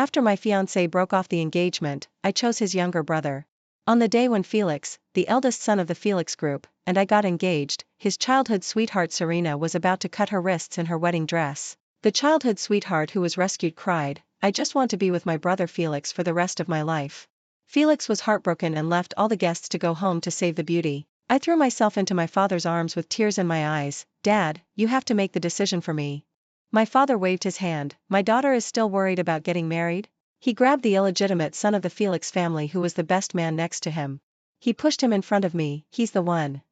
After my fiancé broke off the engagement, I chose his younger brother. On the day when Felix, the eldest son of the Felix group, and I got engaged, his childhood sweetheart Serena was about to cut her wrists in her wedding dress. The childhood sweetheart who was rescued cried, "I just want to be with my brother Felix for the rest of my life." Felix was heartbroken and left all the guests to go home to save the beauty. I threw myself into my father's arms with tears in my eyes. "Dad, you have to make the decision for me." My father waved his hand. "My daughter is still worried about getting married?" He grabbed the illegitimate son of the Felix family who was the best man next to him. He pushed him in front of me. "He's the one."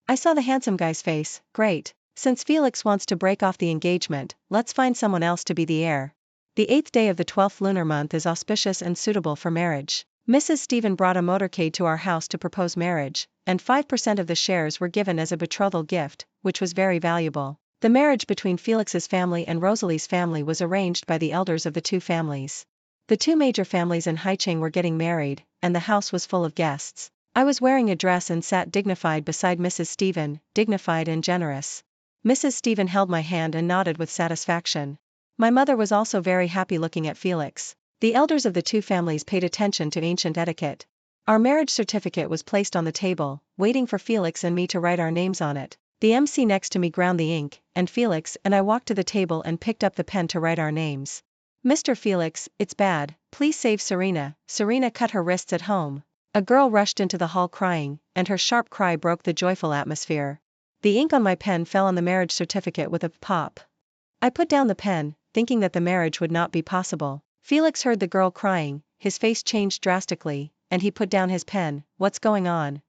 I saw the handsome guy's face. "Great. Since Felix wants to break off the engagement, let's find someone else to be the heir." The 8th day of the 12th lunar month is auspicious and suitable for marriage. Mrs. Stephen brought a motorcade to our house to propose marriage, and 5% of the shares were given as a betrothal gift, which was very valuable. The marriage between Felix's family and Rosalie's family was arranged by the elders of the two families. The two major families in Haicheng were getting married, and the house was full of guests. I was wearing a dress and sat dignified beside Mrs. Stephen, dignified and generous. Mrs. Stephen held my hand and nodded with satisfaction. My mother was also very happy looking at Felix. The elders of the two families paid attention to ancient etiquette. Our marriage certificate was placed on the table, waiting for Felix and me to write our names on it. The MC next to me ground the ink, and Felix and I walked to the table and picked up the pen to write our names. "Mr. Felix, it's bad, please save Serena. Serena cut her wrists at home." A girl rushed into the hall crying, and her sharp cry broke the joyful atmosphere. The ink on my pen fell on the marriage certificate with a pop. I put down the pen, thinking that the marriage would not be possible. Felix heard the girl crying, his face changed drastically, and he put down his pen. "What's going on?"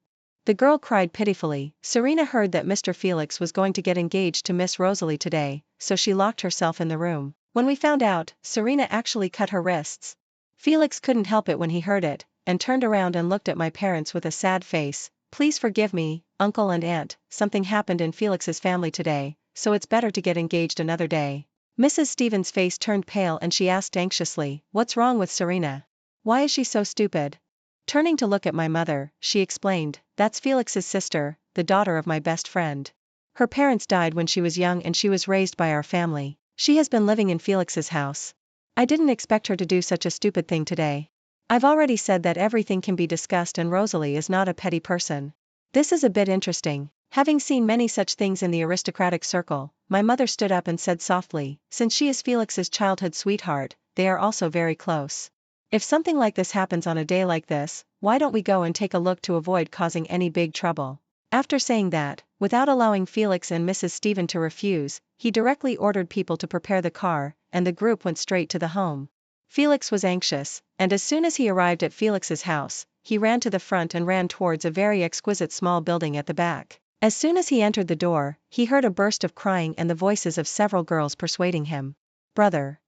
The girl cried pitifully. "Serena heard that Mr. Felix was going to get engaged to Miss Rosalie today, so she locked herself in the room. When we found out, Serena actually cut her wrists." Felix couldn't help it when he heard it, and turned around and looked at my parents with a sad face. "Please forgive me, uncle and aunt, something happened in Felix's family today, so it's better to get engaged another day." Mrs. Stephen's face turned pale and she asked anxiously, "What's wrong with Serena? Why is she so stupid?" Turning to look at my mother, she explained, "That's Felix's sister, the daughter of my best friend. Her parents died when she was young and she was raised by our family. She has been living in Felix's house. I didn't expect her to do such a stupid thing today. I've already said that everything can be discussed and Rosalie is not a petty person." This is a bit interesting. Having seen many such things in the aristocratic circle, my mother stood up and said softly, "Since she is Felix's childhood sweetheart, they are also very close. If something like this happens on a day like this, why don't we go and take a look to avoid causing any big trouble?" After saying that, without allowing Felix and Mrs. Stephen to refuse, he directly ordered people to prepare the car, and the group went straight to the home. Felix was anxious, and as soon as he arrived at Felix's house, he ran to the front and ran towards a very exquisite small building at the back. As soon as he entered the door, he heard a burst of crying and the voices of several girls persuading him. "Brother."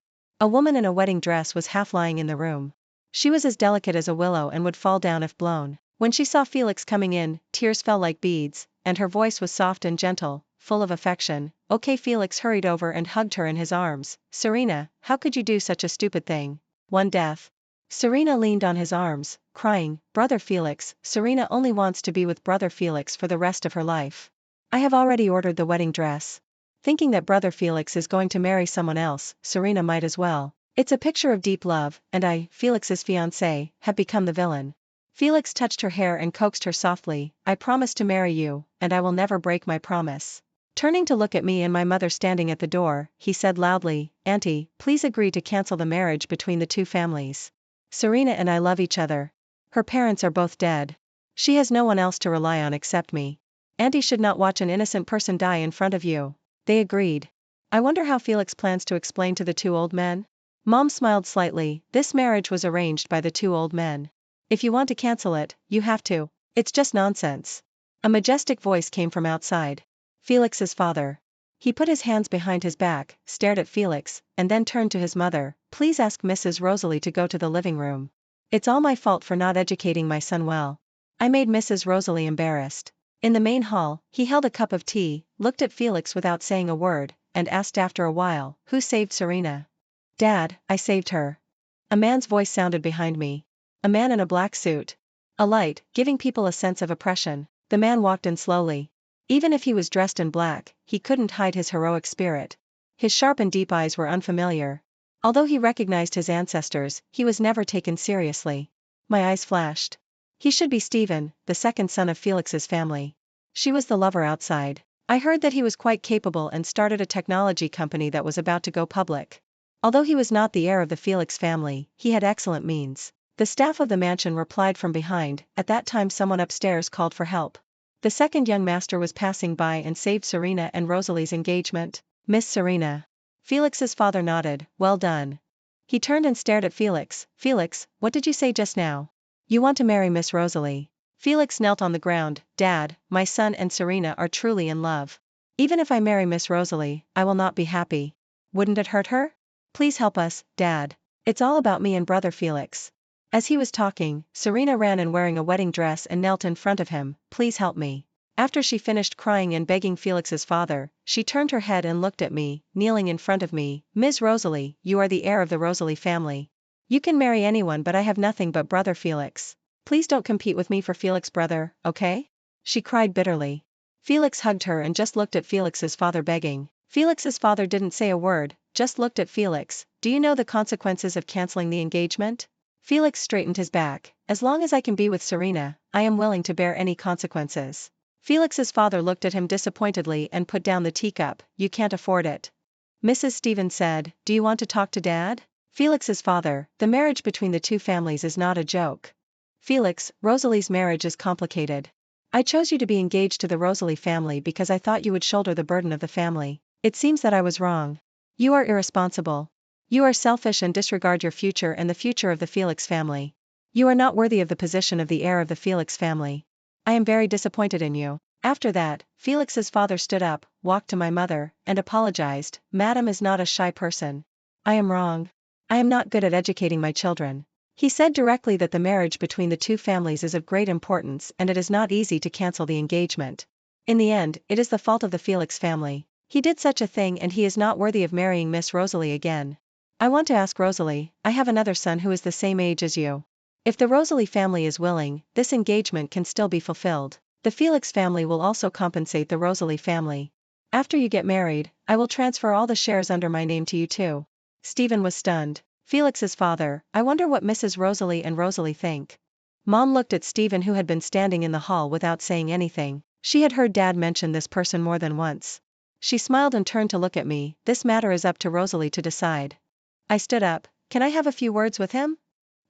A woman in a wedding dress was half lying in the room. She was as delicate as a willow and would fall down if blown. When she saw Felix coming in, tears fell like beads, and her voice was soft and gentle, full of affection. "Okay." Felix hurried over and hugged her in his arms. "Serena, how could you do such a stupid thing? One death." Serena leaned on his arms, crying, "Brother Felix." Serena only wants to be with Brother Felix for the rest of her life. I have already ordered the wedding dress. Thinking that Brother Felix is going to marry someone else, Serena might as well. It's a picture of deep love, and I, Felix's fiancé, have become the villain. Felix touched her hair and coaxed her softly. "I promise to marry you, and I will never break my promise." Turning to look at me and my mother standing at the door, he said loudly, "Auntie, please agree to cancel the marriage between the two families. Serena and I love each other. Her parents are both dead. She has no one else to rely on except me. Auntie should not watch an innocent person die in front of you." They agreed. I wonder how Felix plans to explain to the two old men? Mom smiled slightly. "This marriage was arranged by the two old men. If you want to cancel it, you have to. It's just nonsense." A majestic voice came from outside. Felix's father. He put his hands behind his back, stared at Felix, and then turned to his mother. "Please ask Mrs. Rosalie to go to the living room. It's all my fault for not educating my son well." I made Mrs. Rosalie embarrassed. In the main hall, he held a cup of tea, looked at Felix without saying a word, and asked after a while, "Who saved Serena?" "Dad, I saved her." A man's voice sounded behind me. A man in a black suit. A light, giving people a sense of oppression. The man walked in slowly. Even if he was dressed in black, he couldn't hide his heroic spirit. His sharp and deep eyes were unfamiliar. Although he recognized his ancestors, he was never taken seriously. My eyes flashed. He should be Stephen, the second son of Felix's family. She was the lover outside. I heard that he was quite capable and started a technology company that was about to go public. Although he was not the heir of the Felix family, he had excellent means. The staff of the mansion replied from behind. At that time someone upstairs called for help. The second young master was passing by and saved Serena and Rosalie's engagement. Miss Serena. Felix's father nodded. Well done. He turned and stared at Felix. Felix, what did you say just now? You want to marry Miss Rosalie? Felix knelt on the ground. Dad, my son and Serena are truly in love. Even if I marry Miss Rosalie, I will not be happy. Wouldn't it hurt her? Please help us, Dad. It's all about me and brother Felix. As he was talking, Serena ran in wearing a wedding dress and knelt in front of him. Please help me. After she finished crying and begging Felix's father, she turned her head and looked at me, kneeling in front of me. Ms. Rosalie, you are the heir of the Rosalie family. You can marry anyone, but I have nothing but brother Felix. Please don't compete with me for Felix brother, okay? She cried bitterly. Felix hugged her and just looked at Felix's father begging. Felix's father didn't say a word, just looked at Felix. Do you know the consequences of canceling the engagement? Felix straightened his back. As long as I can be with Serena, I am willing to bear any consequences. Felix's father looked at him disappointedly and put down the teacup. You can't afford it. Mrs. Stephen said, do you want to talk to Dad? Felix's father, the marriage between the two families is not a joke. Felix, Rosalie's marriage is complicated. I chose you to be engaged to the Rosalie family because I thought you would shoulder the burden of the family. It seems that I was wrong. You are irresponsible. You are selfish and disregard your future and the future of the Felix family. You are not worthy of the position of the heir of the Felix family. I am very disappointed in you. After that, Felix's father stood up, walked to my mother, and apologized. Madam is not a shy person. I am wrong. I am not good at educating my children. He said directly that the marriage between the two families is of great importance and it is not easy to cancel the engagement. In the end, it is the fault of the Felix family. He did such a thing and he is not worthy of marrying Miss Rosalie again. I want to ask Rosalie, I have another son who is the same age as you. If the Rosalie family is willing, this engagement can still be fulfilled. The Felix family will also compensate the Rosalie family. After you get married, I will transfer all the shares under my name to you too. Stephen was stunned. Felix's father, I wonder what Mrs. Rosalie and Rosalie think. Mom looked at Stephen who had been standing in the hall without saying anything. She had heard Dad mention this person more than once. She smiled and turned to look at me. This matter is up to Rosalie to decide. I stood up. Can I have a few words with him?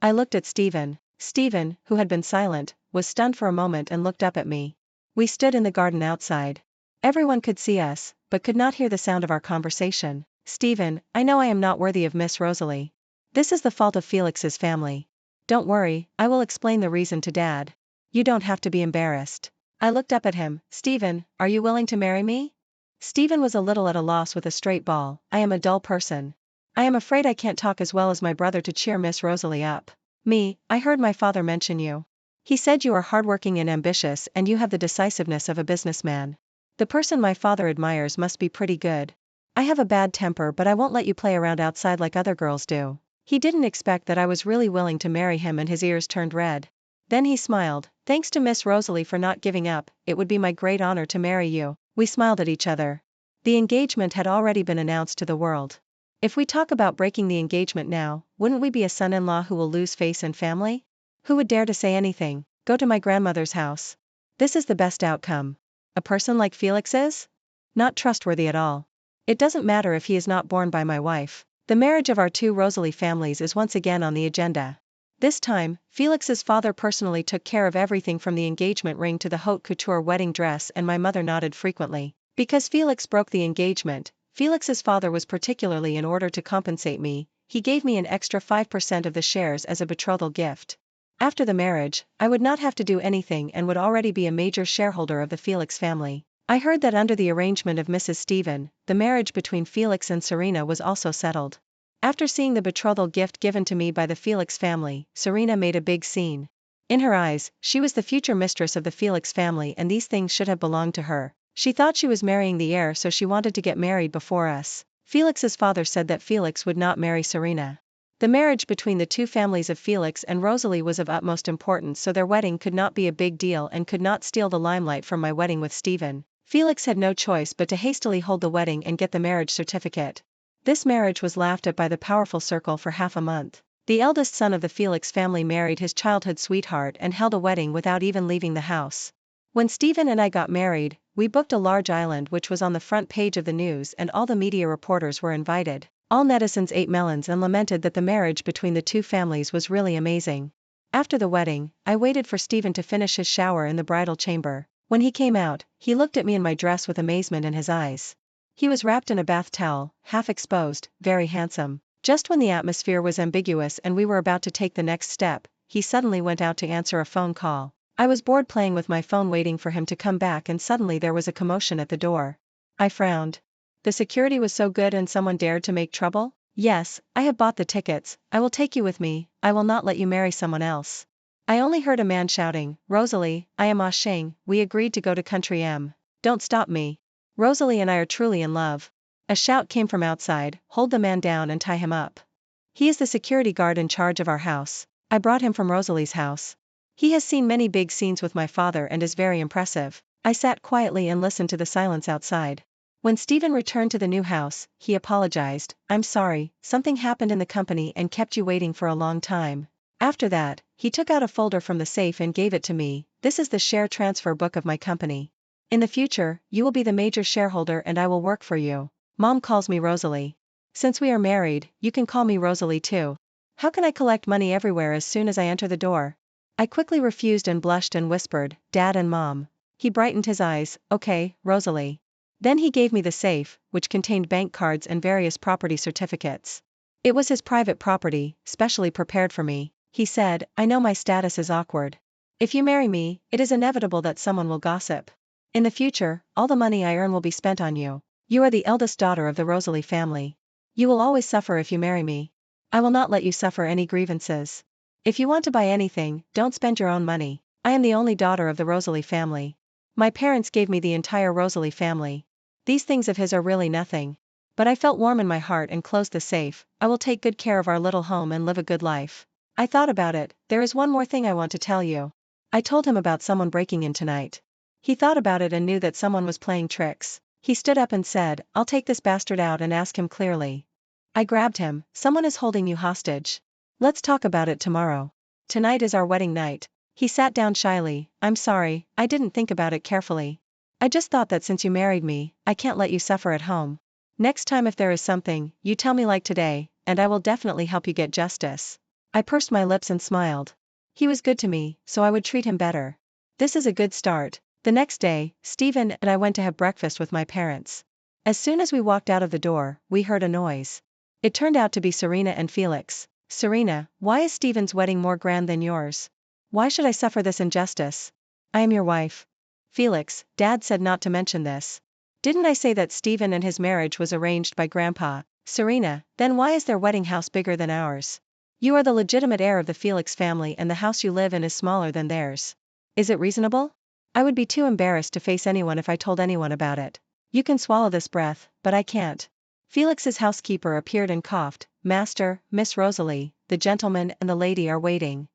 I looked at Stephen. Stephen, who had been silent, was stunned for a moment and looked up at me. We stood in the garden outside. Everyone could see us, but could not hear the sound of our conversation. Stephen, I know I am not worthy of Miss Rosalie. This is the fault of Felix's family. Don't worry, I will explain the reason to Dad. You don't have to be embarrassed. I looked up at him. Stephen, are you willing to marry me? Stephen was a little at a loss with a straight ball. I am a dull person. I am afraid I can't talk as well as my brother to cheer Miss Rosalie up. Me, I heard my father mention you. He said you are hardworking and ambitious and you have the decisiveness of a businessman. The person my father admires must be pretty good. I have a bad temper but I won't let you play around outside like other girls do. He didn't expect that I was really willing to marry him and his ears turned red. Then he smiled. Thanks to Miss Rosalie for not giving up, it would be my great honor to marry you. We smiled at each other. The engagement had already been announced to the world. If we talk about breaking the engagement now, wouldn't we be a son-in-law who will lose face and family? Who would dare to say anything? Go to my grandmother's house. This is the best outcome. A person like Felix is? Not trustworthy at all. It doesn't matter if he is not born by my wife. The marriage of our two Rosalie families is once again on the agenda. This time, Felix's father personally took care of everything from the engagement ring to the haute couture wedding dress and my mother nodded frequently. Because Felix broke the engagement, Felix's father was particularly in order to compensate me, he gave me an extra 5% of the shares as a betrothal gift. After the marriage, I would not have to do anything and would already be a major shareholder of the Felix family. I heard that under the arrangement of Mrs. Stephen, the marriage between Felix and Serena was also settled. After seeing the betrothal gift given to me by the Felix family, Serena made a big scene. In her eyes, she was the future mistress of the Felix family and these things should have belonged to her. She thought she was marrying the heir so she wanted to get married before us. Felix's father said that Felix would not marry Serena. The marriage between the two families of Felix and Rosalie was of utmost importance so their wedding could not be a big deal and could not steal the limelight from my wedding with Stephen. Felix had no choice but to hastily hold the wedding and get the marriage certificate. This marriage was laughed at by the powerful circle for half a month. The eldest son of the Felix family married his childhood sweetheart and held a wedding without even leaving the house. When Stephen and I got married, we booked a large island which was on the front page of the news and all the media reporters were invited. All netizens ate melons and lamented that the marriage between the two families was really amazing. After the wedding, I waited for Stephen to finish his shower in the bridal chamber. When he came out, he looked at me in my dress with amazement in his eyes. He was wrapped in a bath towel, half exposed, very handsome. Just when the atmosphere was ambiguous and we were about to take the next step, he suddenly went out to answer a phone call. I was bored playing with my phone waiting for him to come back and suddenly there was a commotion at the door. I frowned. The security was so good and someone dared to make trouble? Yes, I have bought the tickets, I will take you with me, I will not let you marry someone else. I only heard a man shouting, Rosalie, I am Sheng, we agreed to go to Country M. Don't stop me. Rosalie and I are truly in love. A shout came from outside, hold the man down and tie him up. He is the security guard in charge of our house. I brought him from Rosalie's house. He has seen many big scenes with my father and is very impressive. I sat quietly and listened to the silence outside. When Stephen returned to the new house, he apologized, I'm sorry, something happened in the company and kept you waiting for a long time. After that, he took out a folder from the safe and gave it to me, this is the share transfer book of my company. In the future, you will be the major shareholder and I will work for you. Mom calls me Rosalie. Since we are married, you can call me Rosalie too. How can I collect money everywhere as soon as I enter the door? I quickly refused and blushed and whispered, Dad and Mom. He brightened his eyes, okay, Rosalie. Then he gave me the safe, which contained bank cards and various property certificates. It was his private property, specially prepared for me. He said, I know my status is awkward. If you marry me, it is inevitable that someone will gossip. In the future, all the money I earn will be spent on you. You are the eldest daughter of the Rosalie family. You will always suffer if you marry me. I will not let you suffer any grievances. If you want to buy anything, don't spend your own money. I am the only daughter of the Rosalie family. My parents gave me the entire Rosalie family. These things of his are really nothing. But I felt warm in my heart and closed the safe. I will take good care of our little home and live a good life. I thought about it, there is one more thing I want to tell you. I told him about someone breaking in tonight. He thought about it and knew that someone was playing tricks. He stood up and said, I'll take this bastard out and ask him clearly. I grabbed him, someone is holding you hostage. Let's talk about it tomorrow. Tonight is our wedding night. He sat down shyly, I'm sorry, I didn't think about it carefully. I just thought that since you married me, I can't let you suffer at home. Next time if there is something, you tell me like today, and I will definitely help you get justice. I pursed my lips and smiled. He was good to me, so I would treat him better. This is a good start. The next day, Stephen and I went to have breakfast with my parents. As soon as we walked out of the door, we heard a noise. It turned out to be Serena and Felix. Serena, why is Stephen's wedding more grand than yours? Why should I suffer this injustice? I am your wife. Felix, Dad said not to mention this. Didn't I say that Stephen and his marriage was arranged by Grandpa? Serena, then why is their wedding house bigger than ours? You are the legitimate heir of the Felix family and the house you live in is smaller than theirs. Is it reasonable? I would be too embarrassed to face anyone if I told anyone about it. You can swallow this breath, but I can't. Felix's housekeeper appeared and coughed, Master, Miss Rosalie, the gentleman and the lady are waiting.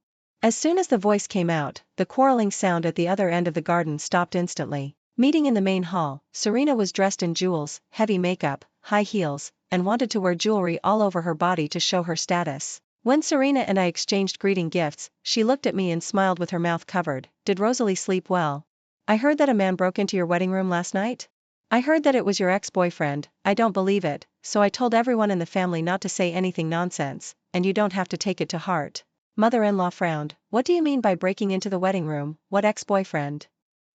As soon as the voice came out, the quarreling sound at the other end of the garden stopped instantly. Meeting in the main hall, Serena was dressed in jewels, heavy makeup, high heels, and wanted to wear jewelry all over her body to show her status. When Serena and I exchanged greeting gifts, she looked at me and smiled with her mouth covered. Did Rosalie sleep well? I heard that a man broke into your wedding room last night? I heard that it was your ex-boyfriend. I don't believe it, so I told everyone in the family not to say anything nonsense, and you don't have to take it to heart. Mother-in-law frowned. What do you mean by breaking into the wedding room? What ex-boyfriend?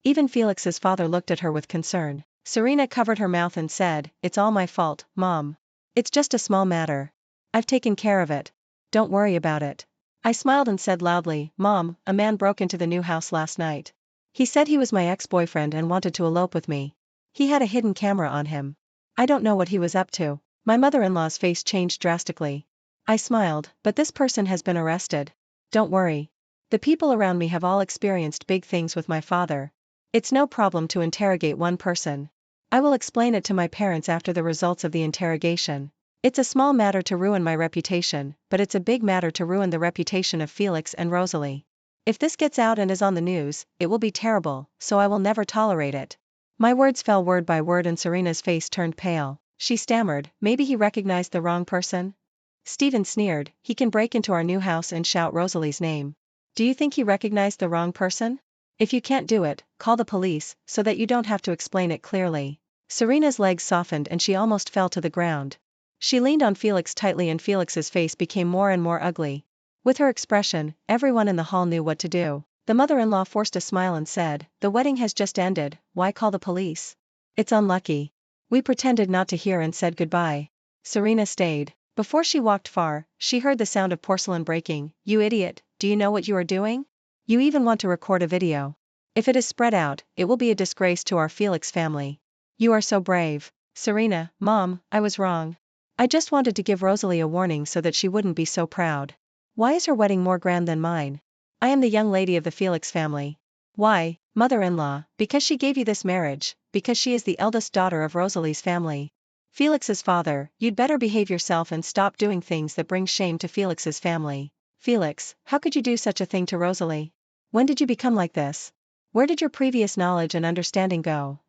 Even Felix's father looked at her with concern. Serena covered her mouth and said, It's all my fault, Mom. It's just a small matter. I've taken care of it. Don't worry about it. I smiled and said loudly, Mom, a man broke into the new house last night. He said he was my ex-boyfriend and wanted to elope with me. He had a hidden camera on him. I don't know what he was up to. My mother-in-law's face changed drastically. I smiled, but this person has been arrested. Don't worry. The people around me have all experienced big things with my father. It's no problem to interrogate one person. I will explain it to my parents after the results of the interrogation. It's a small matter to ruin my reputation, but it's a big matter to ruin the reputation of Felix and Rosalie. If this gets out and is on the news, it will be terrible, so I will never tolerate it. My words fell word by word and Serena's face turned pale. She stammered, maybe he recognized the wrong person? Stephen sneered, he can break into our new house and shout Rosalie's name. Do you think he recognized the wrong person? If you can't do it, call the police, so that you don't have to explain it clearly. Serena's legs softened and she almost fell to the ground. She leaned on Felix tightly and Felix's face became more and more ugly. With her expression, everyone in the hall knew what to do. The mother-in-law forced a smile and said, the wedding has just ended, why call the police? It's unlucky. We pretended not to hear and said goodbye. Serena stayed. Before she walked far, she heard the sound of porcelain breaking. You idiot, do you know what you are doing? You even want to record a video. If it is spread out, it will be a disgrace to our Felix family. You are so brave. Serena, Mom, I was wrong. I just wanted to give Rosalie a warning so that she wouldn't be so proud. Why is her wedding more grand than mine? I am the young lady of the Felix family. Why, mother-in-law, because she gave you this marriage, because she is the eldest daughter of Rosalie's family. Felix's father, you'd better behave yourself and stop doing things that bring shame to Felix's family. Felix, how could you do such a thing to Rosalie? When did you become like this? Where did your previous knowledge and understanding go?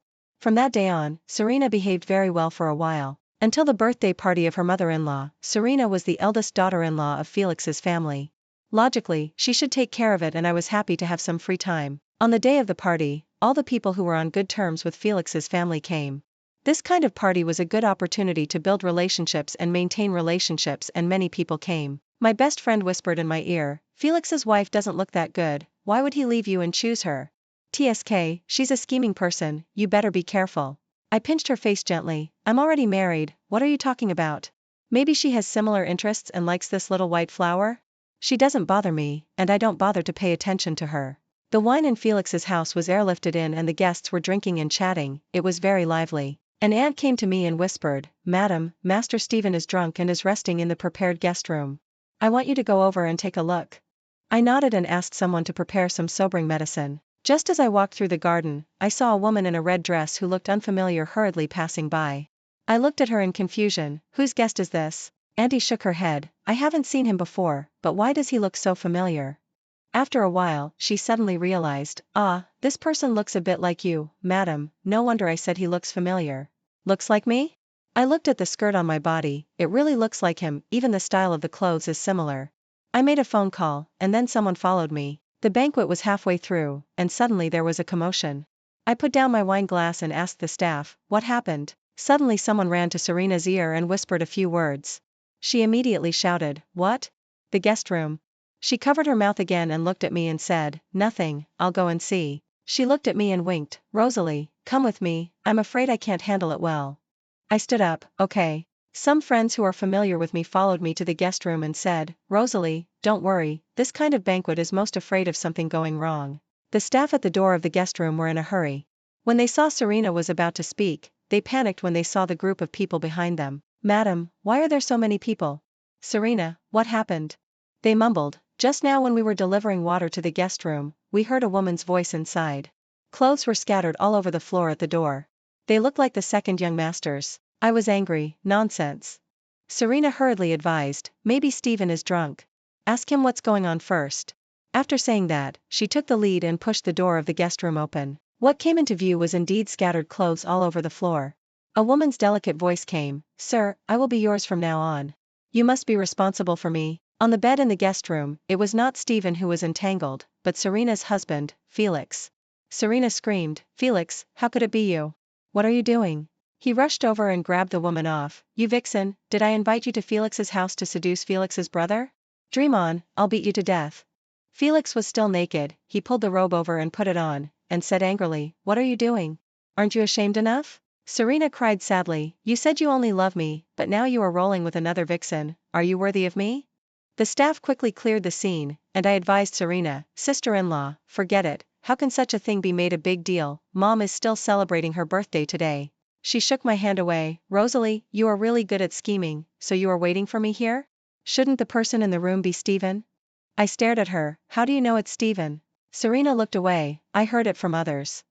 From that day on, Serena behaved very well for a while. Until the birthday party of her mother-in-law, Serena was the eldest daughter-in-law of Felix's family. Logically, she should take care of it and I was happy to have some free time. On the day of the party, all the people who were on good terms with Felix's family came. This kind of party was a good opportunity to build relationships and maintain relationships and many people came. My best friend whispered in my ear, Felix's wife doesn't look that good, why would he leave you and choose her? TSK, she's a scheming person, you better be careful. I pinched her face gently, I'm already married, what are you talking about? Maybe she has similar interests and likes this little white flower? She doesn't bother me, and I don't bother to pay attention to her. The wine in Felix's house was airlifted in and the guests were drinking and chatting, it was very lively. An aunt came to me and whispered, Madam, Master Stephen is drunk and is resting in the prepared guest room. I want you to go over and take a look. I nodded and asked someone to prepare some sobering medicine. Just as I walked through the garden, I saw a woman in a red dress who looked unfamiliar hurriedly passing by. I looked at her in confusion, whose guest is this? Auntie shook her head, I haven't seen him before, but why does he look so familiar? After a while, she suddenly realized, this person looks a bit like you, madam, no wonder I said he looks familiar. Looks like me? I looked at the skirt on my body, it really looks like him, even the style of the clothes is similar. I made a phone call, and then someone followed me. The banquet was halfway through, and suddenly there was a commotion. I put down my wine glass and asked the staff, what happened? Suddenly someone ran to Serena's ear and whispered a few words. She immediately shouted, what? The guest room. She covered her mouth again and looked at me and said, nothing, I'll go and see. She looked at me and winked, Rosalie, come with me, I'm afraid I can't handle it well. I stood up, okay. Some friends who are familiar with me followed me to the guest room and said, Rosalie, don't worry, this kind of banquet is most afraid of something going wrong. The staff at the door of the guest room were in a hurry. When they saw Serena was about to speak, they panicked when they saw the group of people behind them. Madam, why are there so many people? Serena, what happened? They mumbled, just now when we were delivering water to the guest room, we heard a woman's voice inside. Clothes were scattered all over the floor at the door. They looked like the second young masters. I was angry, nonsense. Serena hurriedly advised, maybe Stephen is drunk. Ask him what's going on first. After saying that, she took the lead and pushed the door of the guest room open. What came into view was indeed scattered clothes all over the floor. A woman's delicate voice came, Sir, I will be yours from now on. You must be responsible for me. On the bed in the guest room, it was not Stephen who was entangled, but Serena's husband, Felix. Serena screamed, Felix, how could it be you? What are you doing? He rushed over and grabbed the woman off. You vixen, did I invite you to Felix's house to seduce Felix's brother? Dream on, I'll beat you to death. Felix was still naked, he pulled the robe over and put it on, and said angrily, what are you doing? Aren't you ashamed enough? Serena cried sadly, you said you only love me, but now you are rolling with another vixen, are you worthy of me? The staff quickly cleared the scene, and I advised Serena, sister-in-law, forget it, how can such a thing be made a big deal, Mom is still celebrating her birthday today. She shook my hand away, Rosalie, you are really good at scheming, so you are waiting for me here? Shouldn't the person in the room be Stephen? I stared at her, how do you know it's Stephen? Serena looked away, I heard it from others.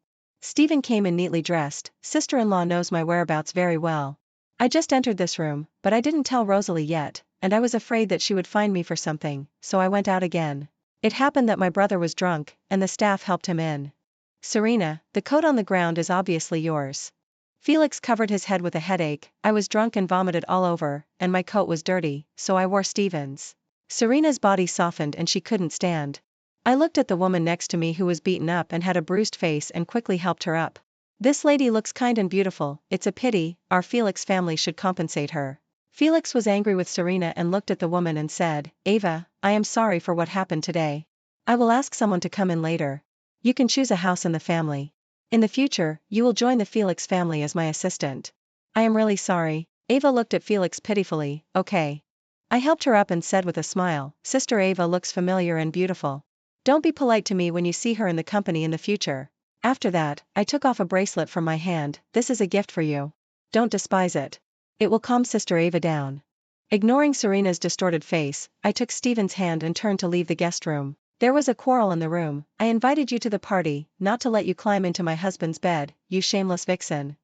Stephen came in neatly dressed, sister-in-law knows my whereabouts very well. I just entered this room, but I didn't tell Rosalie yet, and I was afraid that she would find me for something, so I went out again. It happened that my brother was drunk, and the staff helped him in. Serena, the coat on the ground is obviously yours. Felix covered his head with a headache. I was drunk and vomited all over, and my coat was dirty, so I wore Steven's. Serena's body softened and she couldn't stand. I looked at the woman next to me who was beaten up and had a bruised face and quickly helped her up. This lady looks kind and beautiful, it's a pity, our Felix family should compensate her. Felix was angry with Serena and looked at the woman and said, Ava, I am sorry for what happened today. I will ask someone to come in later. You can choose a house in the family. In the future, you will join the Felix family as my assistant. I am really sorry. Ava looked at Felix pitifully, okay. I helped her up and said with a smile, Sister Ava looks familiar and beautiful. Don't be polite to me when you see her in the company in the future. After that, I took off a bracelet from my hand, this is a gift for you. Don't despise it. It will calm Sister Ava down. Ignoring Serena's distorted face, I took Stephen's hand and turned to leave the guest room. There was a quarrel in the room. I invited you to the party, not to let you climb into my husband's bed, you shameless vixen.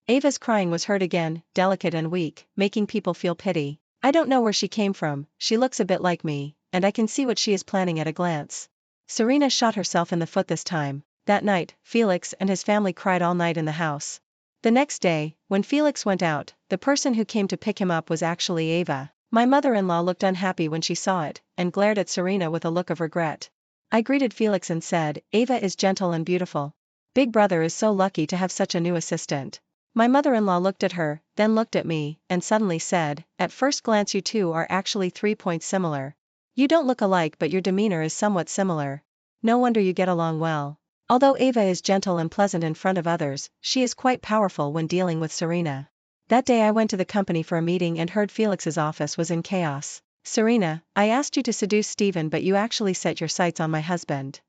Ava's crying was heard again, delicate and weak, making people feel pity. I don't know where she came from, she looks a bit like me, and I can see what she is planning at a glance. Serena shot herself in the foot this time. That night, Felix and his family cried all night in the house. The next day, when Felix went out, the person who came to pick him up was actually Ava. My mother-in-law looked unhappy when she saw it, and glared at Serena with a look of regret. I greeted Felix and said, Ava is gentle and beautiful. Big brother is so lucky to have such a new assistant. My mother-in-law looked at her, then looked at me, and suddenly said, at first glance you two are actually 3 points similar. You don't look alike but your demeanor is somewhat similar. No wonder you get along well. Although Ava is gentle and pleasant in front of others, she is quite powerful when dealing with Serena. That day I went to the company for a meeting and heard Felix's office was in chaos. Serena, I asked you to seduce Stephen but you actually set your sights on my husband.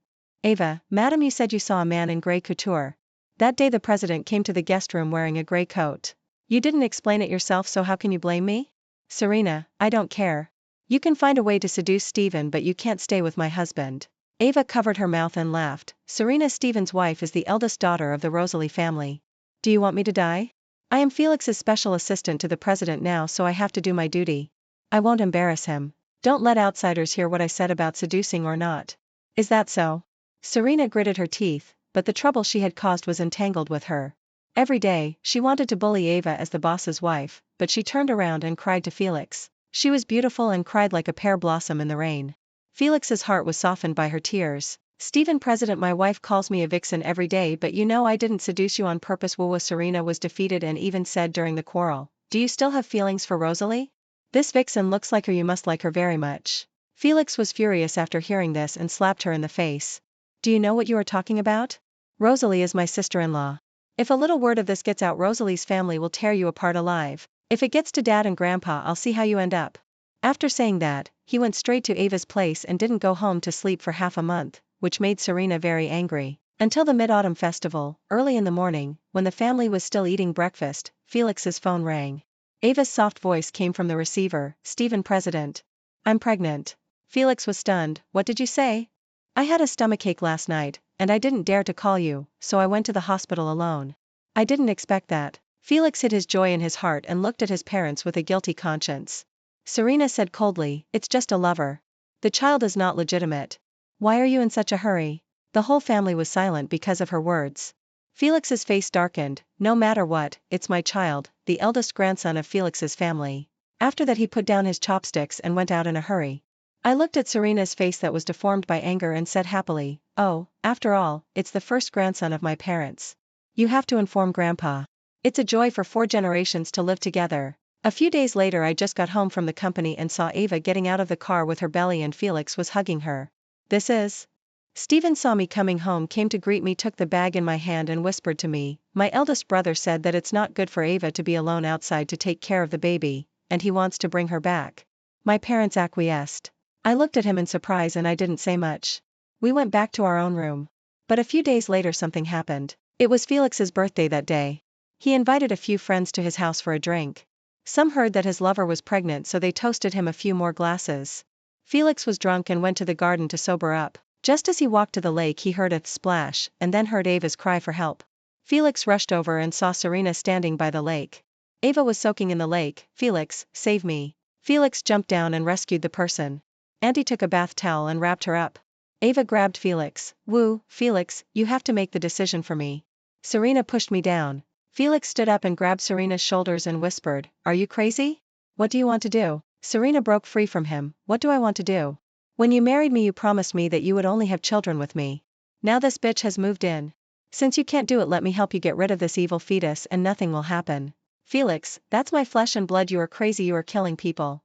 Ava, madam you said you saw a man in grey couture. That day the president came to the guest room wearing a grey coat. You didn't explain it yourself so how can you blame me? Serena, I don't care. You can find a way to seduce Stephen but you can't stay with my husband. Ava covered her mouth and laughed. Serena Stephen's wife is the eldest daughter of the Rosalie family. Do you want me to die? I am Felix's special assistant to the president now so I have to do my duty. I won't embarrass him. Don't let outsiders hear what I said about seducing or not. Is that so? Serena gritted her teeth, but the trouble she had caused was entangled with her. Every day, she wanted to bully Ava as the boss's wife, but she turned around and cried to Felix. She was beautiful and cried like a pear blossom in the rain. Felix's heart was softened by her tears. Stephen President my wife calls me a vixen every day but you know I didn't seduce you on purpose. Woo Serena was defeated and even said during the quarrel, do you still have feelings for Rosalie? This vixen looks like her you must like her very much. Felix was furious after hearing this and slapped her in the face. Do you know what you are talking about? Rosalie is my sister-in-law. If a little word of this gets out Rosalie's family will tear you apart alive. If it gets to Dad and Grandpa I'll see how you end up. After saying that, he went straight to Ava's place and didn't go home to sleep for half a month, which made Serena very angry. Until the Mid-Autumn Festival, early in the morning, when the family was still eating breakfast, Felix's phone rang. Ava's soft voice came from the receiver, Stephen President. I'm pregnant. Felix was stunned, what did you say? I had a stomachache last night, and I didn't dare to call you, so I went to the hospital alone. I didn't expect that. Felix hid his joy in his heart and looked at his parents with a guilty conscience. Serena said coldly, it's just a lover. The child is not legitimate. Why are you in such a hurry? The whole family was silent because of her words. Felix's face darkened, no matter what, it's my child, the eldest grandson of Felix's family. After that he put down his chopsticks and went out in a hurry. I looked at Serena's face that was deformed by anger and said happily, oh, after all, it's the first grandson of my parents. You have to inform Grandpa. It's a joy for 4 generations to live together. A few days later I just got home from the company and saw Ava getting out of the car with her belly and Felix was hugging her. This is? Stephen saw me coming home, came to greet me, took the bag in my hand and whispered to me, my eldest brother said that it's not good for Ava to be alone outside to take care of the baby, and he wants to bring her back. My parents acquiesced. I looked at him in surprise and I didn't say much. We went back to our own room. But a few days later something happened. It was Felix's birthday that day. He invited a few friends to his house for a drink. Some heard that his lover was pregnant so they toasted him a few more glasses. Felix was drunk and went to the garden to sober up. Just as he walked to the lake he heard a splash, and then heard Ava's cry for help. Felix rushed over and saw Serena standing by the lake. Ava was soaking in the lake. Felix, save me. Felix jumped down and rescued the person. Auntie took a bath towel and wrapped her up. Ava grabbed Felix. Woo, Felix, you have to make the decision for me. Serena pushed me down. Felix stood up and grabbed Serena's shoulders and whispered, "Are you crazy? What do you want to do?" Serena broke free from him. "What do I want to do? When you married me you promised me that you would only have children with me. Now this bitch has moved in. Since you can't do it, let me help you get rid of this evil fetus and nothing will happen." "Felix, that's my flesh and blood. You are crazy. You are killing people."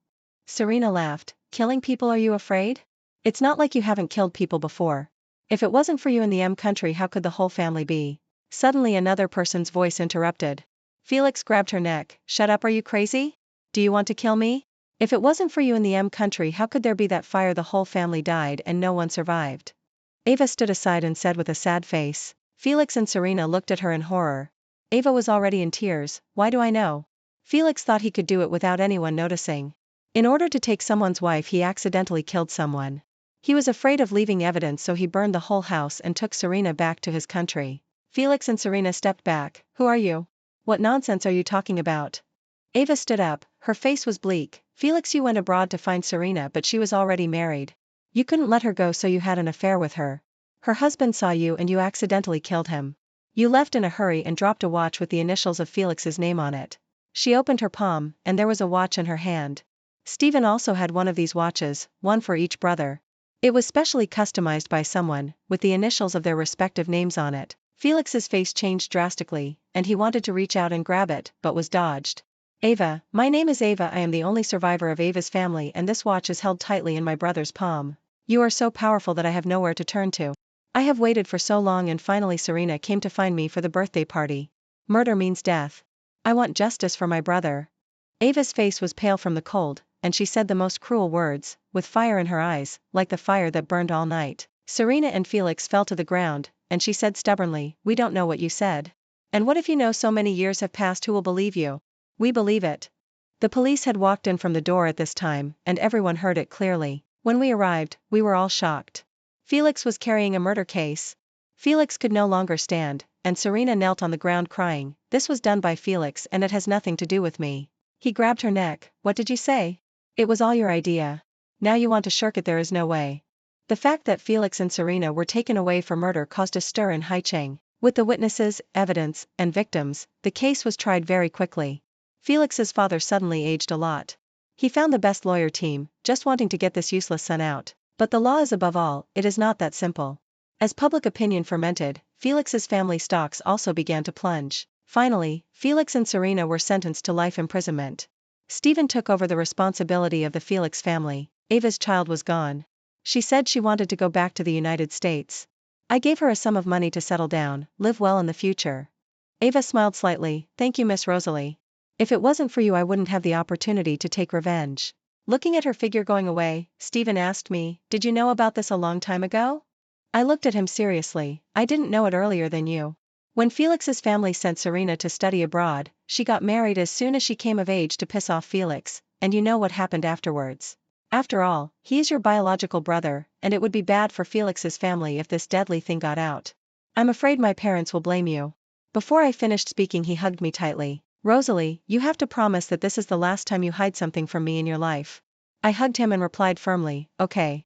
Serena laughed. "Killing people? Are you afraid? It's not like you haven't killed people before. If it wasn't for you in the M country, how could the whole family be?" Suddenly another person's voice interrupted. Felix grabbed her neck. "Shut up, are you crazy? Do you want to kill me? If it wasn't for you in the M country, how could there be that fire? The whole family died and no one survived." Ava stood aside and said with a sad face. Felix and Serena looked at her in horror. Ava was already in tears. "Why do I know?" Felix thought he could do it without anyone noticing. In order to take someone's wife, he accidentally killed someone. He was afraid of leaving evidence, so he burned the whole house and took Serena back to his country. Felix and Serena stepped back. "Who are you? What nonsense are you talking about?" Ava stood up. Her face was bleak. "Felix, you went abroad to find Serena, but she was already married. You couldn't let her go, so you had an affair with her. Her husband saw you and you accidentally killed him. You left in a hurry and dropped a watch with the initials of Felix's name on it." She opened her palm, and there was a watch in her hand. Stephen also had one of these watches, one for each brother. It was specially customized by someone, with the initials of their respective names on it. Felix's face changed drastically, and he wanted to reach out and grab it, but was dodged. "Ava, my name is Ava. I am the only survivor of Ava's family, and this watch is held tightly in my brother's palm. You are so powerful that I have nowhere to turn to. I have waited for so long, and finally Serena came to find me for the birthday party. Murder means death. I want justice for my brother." Ava's face was pale from the cold, and she said the most cruel words, with fire in her eyes, like the fire that burned all night. Serena and Felix fell to the ground, and she said stubbornly, "We don't know what you said. And what if you know? So many years have passed, who will believe you?" "We believe it." The police had walked in from the door at this time, and everyone heard it clearly. When we arrived, we were all shocked. Felix was carrying a murder case. Felix could no longer stand, and Serena knelt on the ground crying. "This was done by Felix and it has nothing to do with me." He grabbed her neck. "What did you say? It was all your idea. Now you want to shirk it? There is no way." The fact that Felix and Serena were taken away for murder caused a stir in Haicheng. With the witnesses, evidence, and victims, the case was tried very quickly. Felix's father suddenly aged a lot. He found the best lawyer team, just wanting to get this useless son out. But the law is above all, it is not that simple. As public opinion fermented, Felix's family stocks also began to plunge. Finally, Felix and Serena were sentenced to life imprisonment. Stephen took over the responsibility of the Felix family. Ava's child was gone. She said she wanted to go back to the United States. I gave her a sum of money to settle down, live well in the future. Ava smiled slightly. "Thank you, Miss Rosalie. If it wasn't for you, I wouldn't have the opportunity to take revenge." Looking at her figure going away, Stephen asked me, "Did you know about this a long time ago?" I looked at him seriously. "I didn't know it earlier than you. When Felix's family sent Serena to study abroad, she got married as soon as she came of age to piss off Felix, and you know what happened afterwards. After all, he is your biological brother, and it would be bad for Felix's family if this deadly thing got out. I'm afraid my parents will blame you." Before I finished speaking, he hugged me tightly. "Rosalie, you have to promise that this is the last time you hide something from me in your life." I hugged him and replied firmly, "Okay."